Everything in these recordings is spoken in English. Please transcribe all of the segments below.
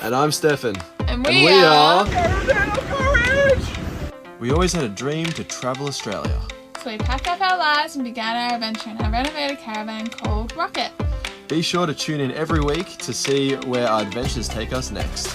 And I'm Stefan. And we are Courage! We always had a dream to travel Australia. So we packed up our lives and began our adventure in a renovated caravan called Rocket. Be sure to tune in every week to see where our adventures take us next.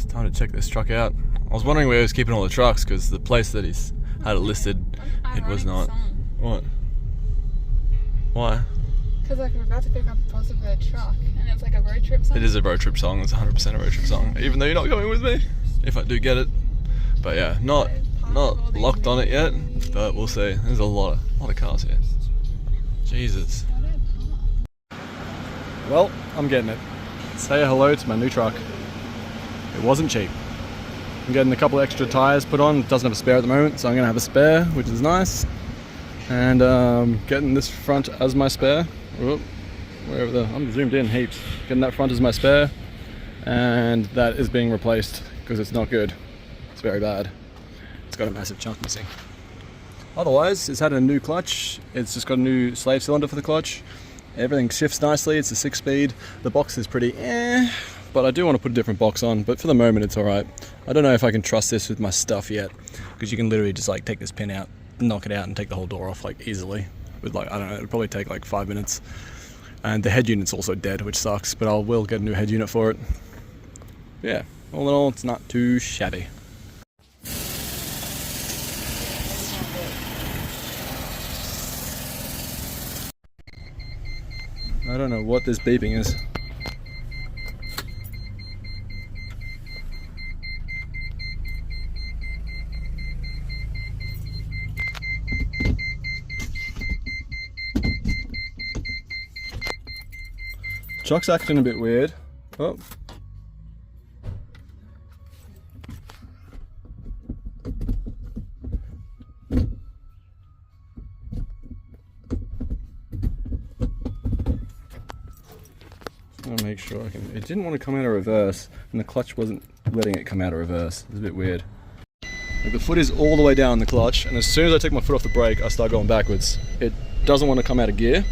Time to check this truck out. I was wondering where he was keeping all the trucks because the place that he's had it listed, it was not. What? Why? Because like we're about to pick up a possible truck and it's like a road trip song. It is a road trip song. It's 100% a road trip song. Even though you're not coming with me, if I do get it. But yeah, not locked on it yet. But we'll see. There's a lot of cars here. Jesus. Well, I'm getting it. Say hello to my new truck. It wasn't cheap. I'm getting a couple extra tyres put on. It doesn't have a spare at the moment, so I'm going to have a spare, which is nice. And getting this front as my spare. Whoop, I'm zoomed in heaps. Getting that front as my spare. And that is being replaced because it's not good. It's very bad. It's got a massive chunk missing. Otherwise, it's had a new clutch. It's just got a new slave cylinder for the clutch. Everything shifts nicely. It's a 6-speed. The box is pretty but I do want to put a different box on, but for the moment it's alright. I don't know if I can trust this with my stuff yet, because you can literally just like take this pin out, knock it out and take the whole door off like easily. With like, I don't know, it'll probably take like 5 minutes. And the head unit's also dead, which sucks, but I will get a new head unit for it. Yeah, all in all, it's not too shabby. I don't know what this beeping is. Truck's acting a bit weird. Oh. I'll make sure I can. It didn't want to come out of reverse, and the clutch wasn't letting it come out of reverse. It's a bit weird. Like the foot is all the way down the clutch, and as soon as I take my foot off the brake, I start going backwards. It doesn't want to come out of gear.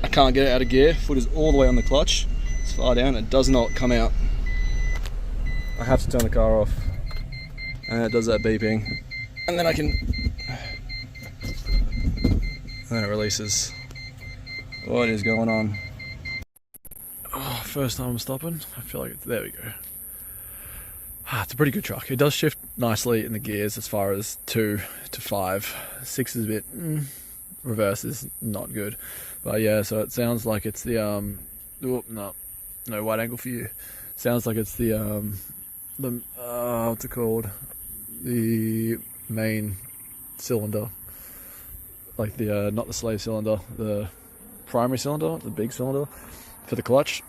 I can't get it out of gear. Foot is all the way on the clutch. It's far down. It does not come out. I have to turn the car off. And it does that beeping. And then I can... And then it releases. What is going on? Oh, first time I'm stopping. I feel like it's... There we go. It's a pretty good truck. It does shift nicely in the gears as far as 2 to 5. 6 is a bit... Reverse is not good. But yeah, so it sounds like it's the no wide angle for you. Sounds like it's the what's it called? The main cylinder. Like the not the slave cylinder, the primary cylinder, the big cylinder for the clutch.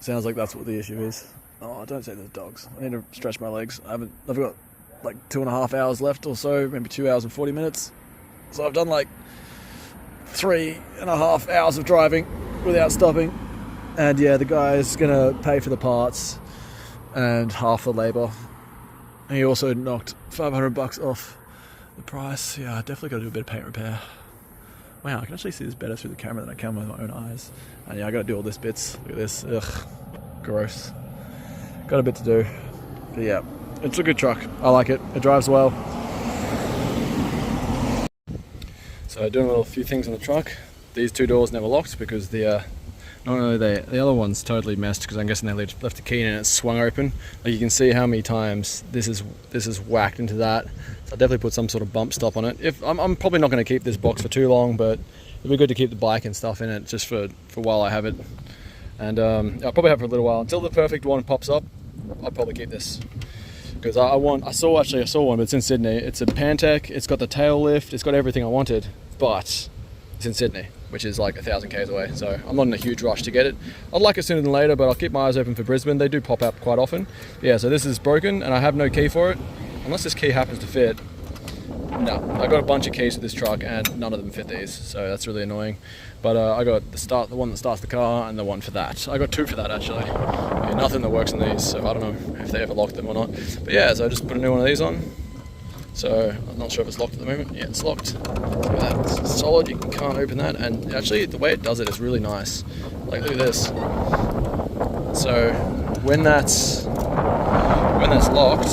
Sounds like that's what the issue is. Oh, don't say there's dogs. I need to stretch my legs. I've got like 2.5 hours left or so, maybe 2 hours and 40 minutes. So I've done like 3.5 hours of driving without stopping, and yeah, the guy's gonna pay for the parts and half the labour, and he also knocked $500 off the price. Yeah, I definitely gotta do a bit of paint repair. Wow, I can actually see this better through the camera than I can with my own eyes. And yeah, I gotta do all this bits. Look at this. Ugh, gross. Got a bit to do, but yeah, it's a good truck. I like it. It drives well. So doing a few things on the truck. These 2 doors never locked because the other one's totally messed because I'm guessing they left the key in and it swung open. Like you can see how many times this is whacked into that. So I definitely put some sort of bump stop on it. If I'm probably not going to keep this box for too long, but it'd be good to keep the bike and stuff in it just for while I have it. And I'll probably have it for a little while until the perfect one pops up. I'll probably keep this. Because I saw one, but it's in Sydney. It's a Pantech, it's got the tail lift, it's got everything I wanted, but it's in Sydney, which is like 1,000 k's away, so I'm not in a huge rush to get it. I'd like it sooner than later, but I'll keep my eyes open for Brisbane. They do pop up quite often. Yeah, so this is broken, and I have no key for it. Unless this key happens to fit, No, I got a bunch of keys for this truck and none of them fit these, so that's really annoying. But I got the one that starts the car and the one for that. I got two for that actually. Yeah, nothing that works on these, so I don't know if they ever locked them or not. But yeah, so I just put a new one of these on. So I'm not sure if it's locked at the moment. Yeah, it's locked. Look at that, it's solid, you can't open that. And actually the way it does it is really nice. Like look at this. So when that's locked,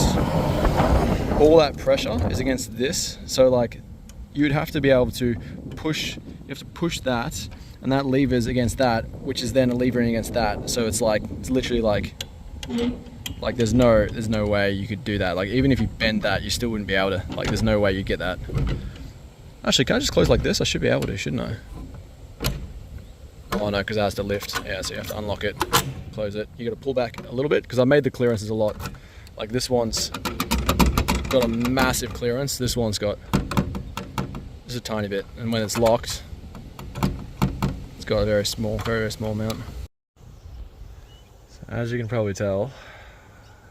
all that pressure is against this. So like you'd have to be able to push, you have to push that, and that lever's against that, which is then a levering against that. So it's like, it's literally like there's no way you could do that. Like even if you bend that, you still wouldn't be able to, like there's no way you'd get that. Actually, can I just close like this? I should be able to, shouldn't I? Oh no, because it has to lift. Yeah, so you have to unlock it, close it. You got to pull back a little bit, because I made the clearances a lot. Like this one's got a massive clearance, this one's got just a tiny bit. And when it's locked, it's got a very small amount. So as you can probably tell,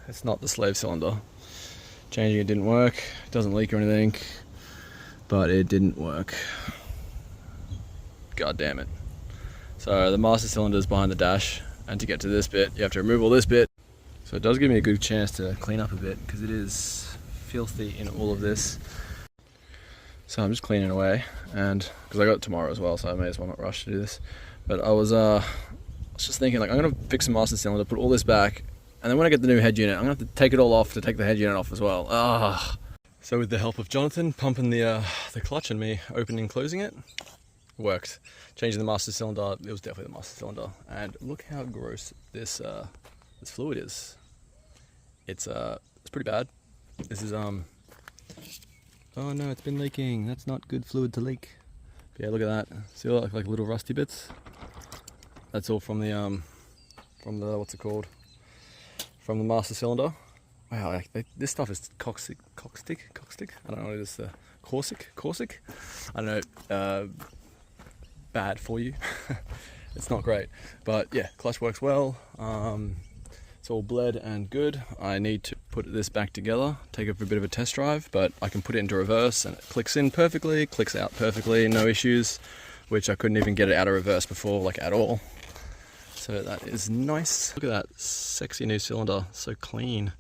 it's not the slave cylinder. Changing it didn't work, it doesn't leak or anything, but it didn't work. God damn it. So the master cylinder is behind the dash, and to get to this bit, you have to remove all this bit. So it does give me a good chance to clean up a bit, because it is filthy in all of this. So I'm just cleaning away, and because I got it tomorrow as well, so I may as well not rush to do this. But I was just thinking, like, I'm gonna fix the master cylinder, put all this back, and then when I get the new head unit, I'm gonna have to take it all off to take the head unit off as well. So with the help of Jonathan pumping the clutch and me opening and closing it, worked. Changing the master cylinder, it was definitely the master cylinder. And look how gross this fluid is. It's pretty bad. This is oh no, it's been leaking. That's not good fluid to leak. But yeah, look at that. See all like little rusty bits? That's all from the what's it called? From the master cylinder. Wow, like this stuff is caustic. I don't know what it is. Caustic. I don't know. Bad for you. It's not great, but yeah, clutch works well. It's all bled and good. I need to put this back together, take it for a bit of a test drive, but I can put it into reverse and it clicks in perfectly, clicks out perfectly, no issues, which I couldn't even get it out of reverse before, like at all. So that is nice. Look at that sexy new cylinder, so clean.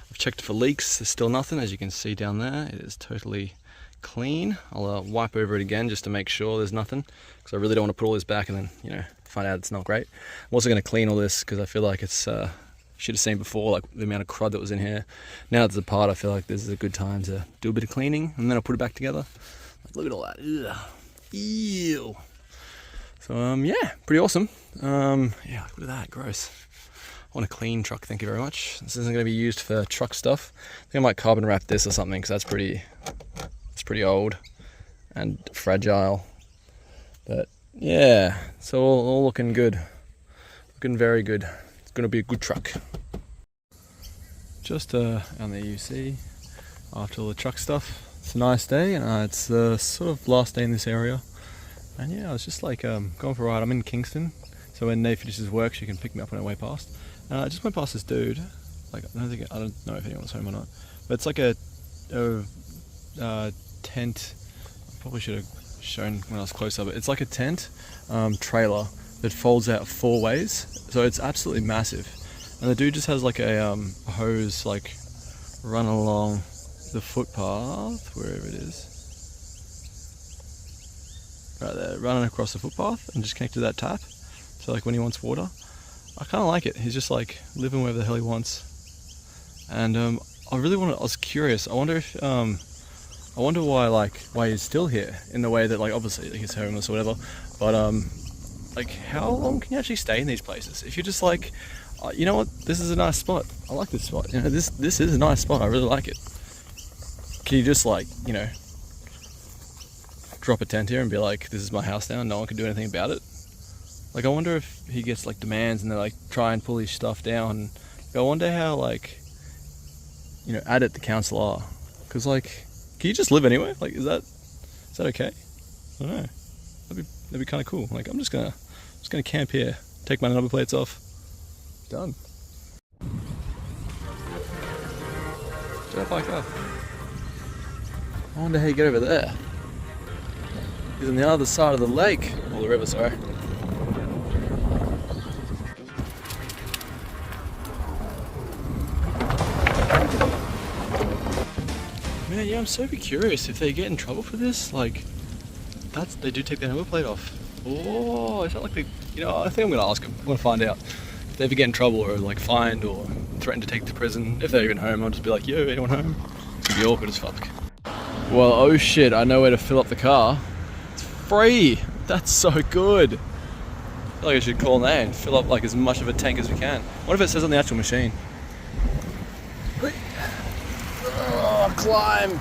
I've checked for leaks, there's still nothing, as you can see down there. It is totally clean. I'll wipe over it again just to make sure there's nothing, because I really don't want to put all this back and then, you know, find out it's not great. I'm also going to clean all this because I feel like it's should have seen before, like the amount of crud that was in here. Now that it's apart, I feel like this is a good time to do a bit of cleaning, and then I'll put it back together. Like, look at all that. Ugh. Ew. So yeah, pretty awesome. Yeah, look at that, gross. I want a clean truck, thank you very much. This isn't going to be used for truck stuff. I think I might carbon wrap this or something, because that's pretty old and fragile. But yeah, it's all looking good, looking very good. It's going to be a good truck. Just on the UC after all the truck stuff. It's a nice day, and it's the sort of last day in this area. And yeah, I was just like going for a ride. I'm in Kingston, so when Nate finishes work, she can pick me up on her way past. And I just went past this dude. Like I don't know if anyone's home or not, but it's like a tent. I probably should have shown when I was closer, but it's like a tent trailer that folds out 4 ways, so it's absolutely massive. And the dude just has like a hose like run along the footpath, wherever it is, right there, running across the footpath and just connected to that tap. So like when he wants water, I kind of like it. He's just like living wherever the hell he wants. And I was curious. I wonder if I wonder why he's still here, in the way that, like, obviously he's homeless or whatever, but like, how long can you actually stay in these places? If you're just like, you know what, this is a nice spot, I like this spot, you know, this is a nice spot, I really like it. Can you just, like, you know, drop a tent here and be like, this is my house now and no one can do anything about it? Like, I wonder if he gets like demands and they like try and pull his stuff down. I wonder how, like, you know, addict the council are, because like, can you just live anywhere? Like, is that okay? I don't know. That'd be kind of cool. Like, I'm just gonna camp here, take my number plates off. Done. Don't like that. I wonder how you get over there. He's on the other side of the lake. Or the river, sorry. Man, yeah, I'm so curious if they get in trouble for this. Like, they do take their number plate off. Oh, it's not like they, I think I'm gonna ask them. I'm gonna find out if they ever get in trouble or like fined or threatened to take to prison. If they're even home, I'll just be like, yo, anyone home? It'd be awkward as fuck. Well, oh shit, I know where to fill up the car. It's free. That's so good. I feel like I should call now and fill up like as much of a tank as we can. What if it says on the actual machine? Oh, climb.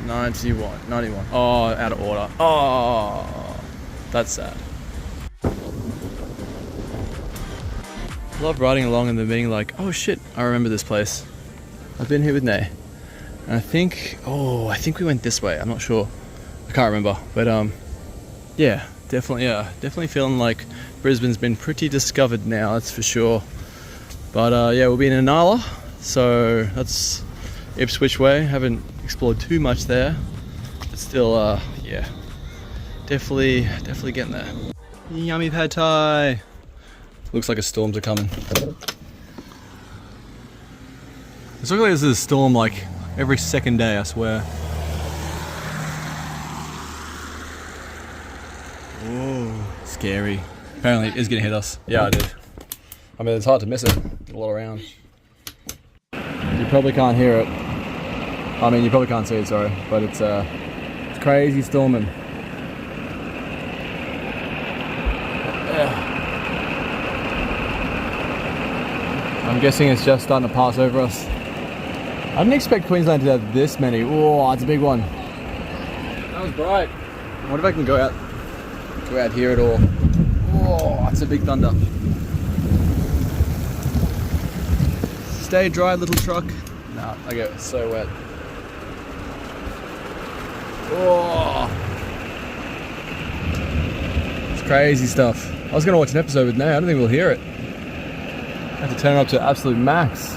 91. Oh, out of order. Oh, that's sad. Love riding along and then being like, oh shit, I remember this place. I've been here with Nay. And I think we went this way. I'm not sure. I can't remember. But yeah, definitely feeling like Brisbane's been pretty discovered now, that's for sure. But yeah, we'll be in Inala, so that's Ipswich way. Haven't explored too much there, but still, yeah, definitely getting there. Yummy pad thai. Looks like a storms are coming. It's looking like this is a storm like every second day, I swear. Whoa, scary. Apparently it is gonna hit us. Yeah, I did. I mean, it's hard to miss it. A lot around. You probably can't hear it. I mean, you probably can't see it, sorry, but it's crazy storming. Yeah. I'm guessing it's just starting to pass over us. I didn't expect Queensland to have this many. Oh, it's a big one. That was bright. I wonder if I can go out here at all. Oh, it's a big thunder. Stay dry, little truck. Nah, I get so wet. Oh, it's crazy stuff. I was gonna watch an episode with Nay. I don't think we'll hear it. I have to turn it up to absolute max.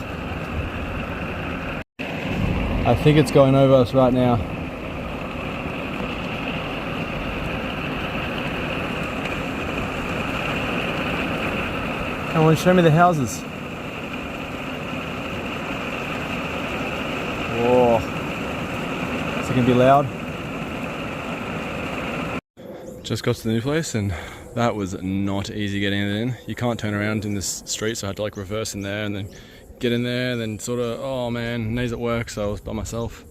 I think it's going over us right now. Come on, show me the houses. Whoa. Is it gonna be loud? Just got to the new place and that was not easy getting it in. You can't turn around in this street, so I had to like reverse in there and then get in there and then sort of, oh man, Nay's at work, so I was by myself.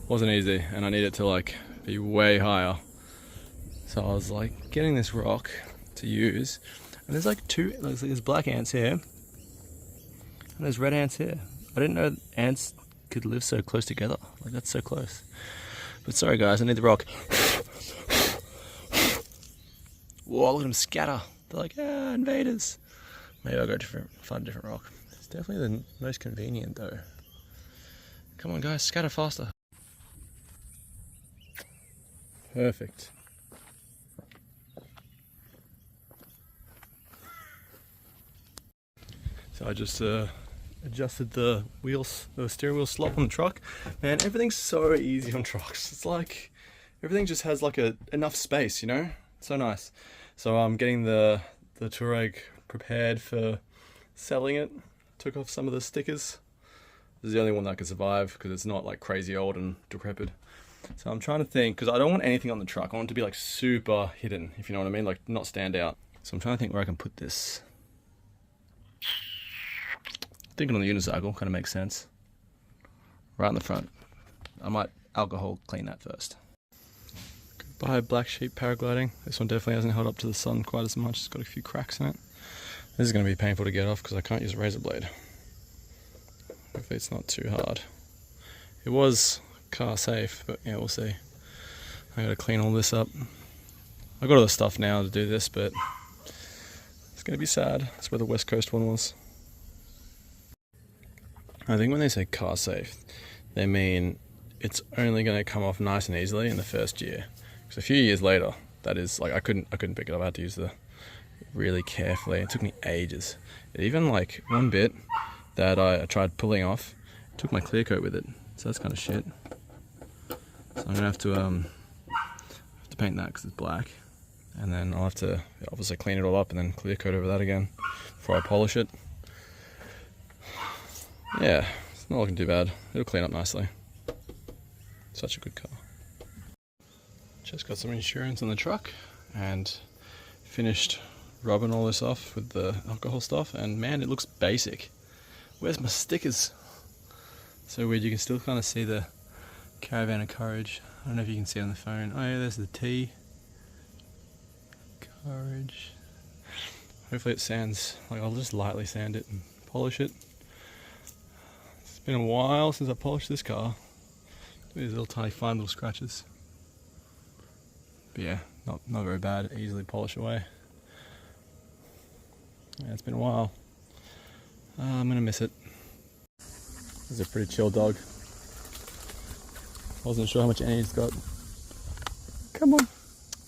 Wasn't easy and I needed to like be way higher. So I was like getting this rock to use and there's like there's black ants here and there's red ants here. I didn't know ants could live so close together. Like that's so close. But sorry guys, I need the rock. Whoa, look at them scatter. They're like, invaders. Maybe I'll go find a different rock. It's definitely the most convenient though. Come on guys, scatter faster. Perfect. So I just adjusted the steering wheel slot on the truck. Man, everything's so easy on trucks. It's like, everything just has like enough space, you know? So nice. So I'm getting the Touareg prepared for selling it. Took off some of the stickers. This is the only one that can survive because it's not like crazy old and decrepit. So I'm trying to think, because I don't want anything on the truck. I want it to be like super hidden, if you know what I mean, like not stand out. So I'm trying to think where I can put this. Thinking on the unicycle, kind of makes sense. Right in the front. I might alcohol clean that first. Goodbye Black Sheep paragliding. This one definitely hasn't held up to the sun quite as much. It's got a few cracks in it. This is going to be painful to get off because I can't use a razor blade. Hopefully it's not too hard. It was car safe, but yeah, we'll see. I got to clean all this up. I got all the stuff now to do this, but it's going to be sad. That's where the West Coast one was. I think when they say car safe, they mean it's only going to come off nice and easily in the first year. Because a few years later, that is like I couldn't pick it up. I had to use the really carefully. It took me ages. Even like one bit that I tried pulling off, took my clear coat with it. So that's kind of shit. So I'm gonna have to paint that because it's black, and then I'll have to obviously clean it all up and then clear coat over that again before I polish it. Yeah, it's not looking too bad. It'll clean up nicely. Such a good car. Just got some insurance on the truck and finished rubbing all this off with the alcohol stuff, and man, it looks basic. Where's my stickers? So weird, you can still kind of see the Caravan of Courage. I don't know if you can see it on the phone. Oh yeah, there's the T. Courage. Hopefully it sands, like I'll just lightly sand it and polish it. It's been a while since I polished this car. These little tiny fine little scratches. But yeah, not very bad, easily polish away. Yeah, it's been a while. I'm gonna miss it. This is a pretty chill dog. Wasn't sure how much energy it's got. Come on.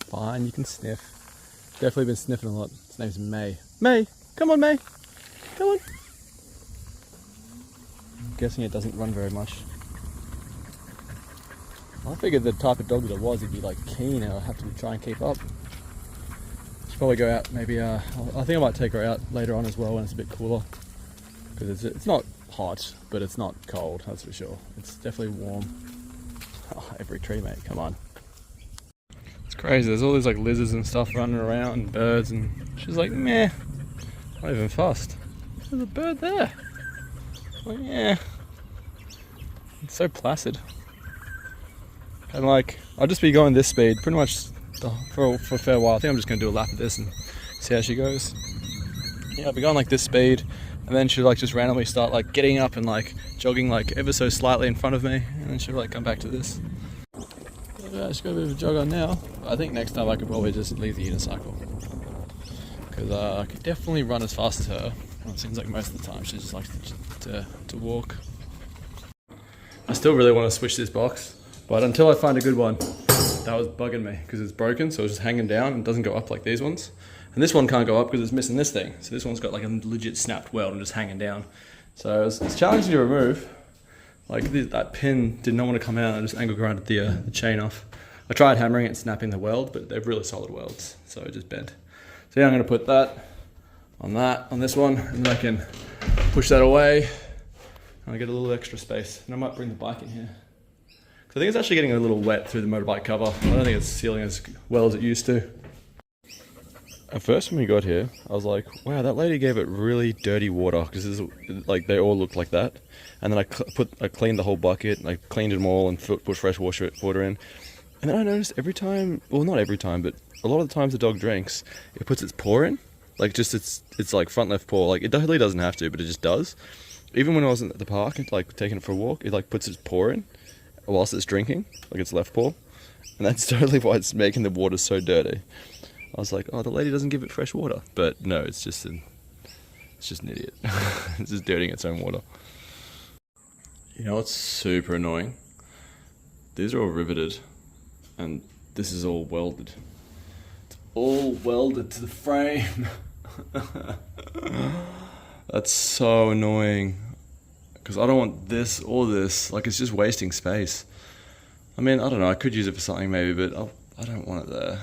Fine, you can sniff. Definitely been sniffing a lot. His name's May. May! Come on, May! Come on! I'm guessing it doesn't run very much. I figured the type of dog that it was, he'd be like keen and I'd have to try and keep up. Should probably go out, maybe, I think I might take her out later on as well when it's a bit cooler. Because it's not hot, but it's not cold, that's for sure. It's definitely warm. Oh, every tree, mate, come on. It's crazy, there's all these like lizards and stuff running around, and birds, and she's like, meh, not even fussed. There's a bird there. Like, yeah. It's so placid. And like, I'll just be going this speed pretty much for a fair while. I think I'm just going to do a lap of this and see how she goes. Yeah, I'll be going like this speed, and then she'll like just randomly start like getting up and like jogging like ever so slightly in front of me, and then she'll like come back to this. Yeah, she's got a bit of a jog on now. I think next time I could probably just leave the unicycle, because I could definitely run as fast as her. Well, it seems like most of the time she just likes to walk. I still really want to switch this box, but until I find a good one, that was bugging me because it's broken, so it's just hanging down and doesn't go up like these ones. And this one can't go up because it's missing this thing. So this one's got like a legit snapped weld and just hanging down. So it's challenging to remove. Like that pin did not want to come out. I just angled around the chain off. I tried hammering it and snapping the weld, but they're really solid welds, so it just bent. So yeah, I'm going to put that on this one, and then I can push that away, and I get a little extra space. And I might bring the bike in here. I think it's actually getting a little wet through the motorbike cover. I don't think it's sealing as well as it used to. At first when we got here, I was like, wow, that lady gave it really dirty water, because like they all looked like that. And then I cleaned the whole bucket, and I cleaned them all and put fresh water in. And then I noticed every time, well not every time, but a lot of the times the dog drinks, it puts its paw in. Like just its like front left paw. Like it really doesn't have to, but it just does. Even when I wasn't at the park, like taking it for a walk, it like puts its paw in whilst it's drinking, like its left paw. And that's totally why it's making the water so dirty. I was like, oh, the lady doesn't give it fresh water. But no, it's just an idiot. It's just dirtying its own water. You know what's super annoying? These are all riveted, and this is all welded. It's all welded to the frame. That's so annoying. Because I don't want this or this. Like, it's just wasting space. I mean, I don't know, I could use it for something maybe, but I don't want it there.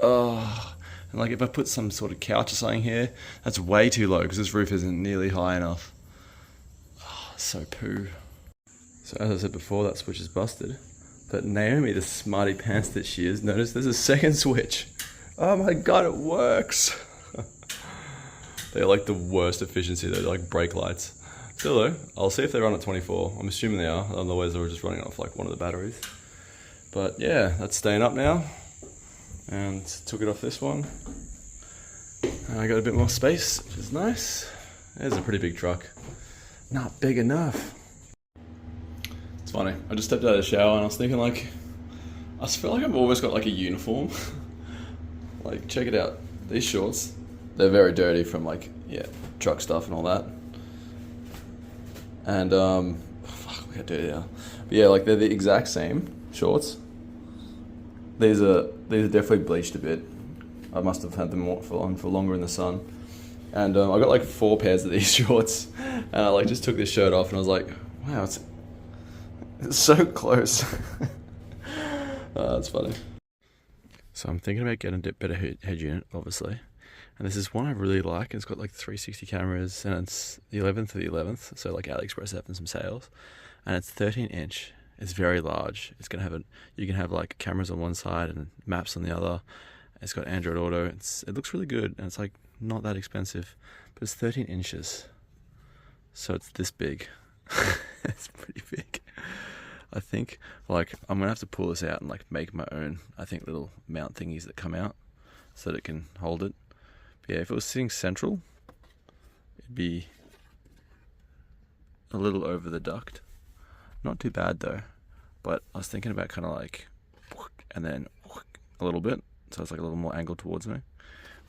Oh, and like if I put some sort of couch or something here, that's way too low because this roof isn't nearly high enough. Oh, so poo. So as I said before, that switch is busted. But Naomi, the smarty pants that she is, notice there's a second switch. Oh my god, it works. They're like the worst efficiency, they're like brake lights. Still though, I'll see if they run at 24. I'm assuming they are, otherwise they were just running off like one of the batteries. But yeah, that's staying up now. And took it off this one. And I got a bit more space, which is nice. There's a pretty big truck. Not big enough. It's funny, I just stepped out of the shower and I was thinking like, I feel like I've almost got like a uniform. Like, check it out. These shorts, they're very dirty from like, yeah, truck stuff and all that. And, fuck, look how dirty they are. But yeah, like they're the exact same shorts. These are definitely bleached a bit. I must have had them on for longer in the sun. And I got like 4 pairs of these shorts. And I like just took this shirt off and I was like, wow, It's so close. Oh, that's funny. So I'm thinking about getting a better head unit, obviously. And this is one I really like. It's got like 360 cameras, and it's the 11th of the 11th. So like AliExpress having some sales, and it's 13 inch. It's very large. It's gonna have you can have like cameras on one side and maps on the other. It's got Android Auto. It looks really good, and it's like not that expensive, but it's 13 inches. So it's this big. It's pretty big. I think like I'm gonna have to pull this out and like make my own, I think, little mount thingies that come out so that it can hold it. But yeah, if it was sitting central, it'd be a little over the duct. Not too bad though, but I was thinking about kind of like, and then a little bit, so it's like a little more angled towards me.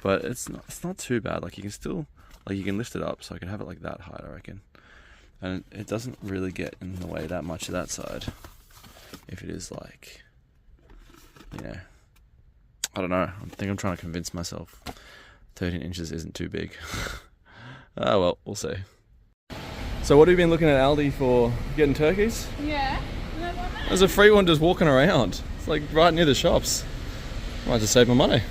But it's not too bad. Like you can still, like you can lift it up, so I can have it like that height, I reckon. And it doesn't really get in the way that much of that side. If it is like, you know, I don't know. I think I'm trying to convince myself 13 inches isn't too big. Oh well, we'll see. So what have you been looking at Aldi for? Getting turkeys? Yeah. Another one there. There's a free one just walking around. It's like right near the shops. Might just save my money.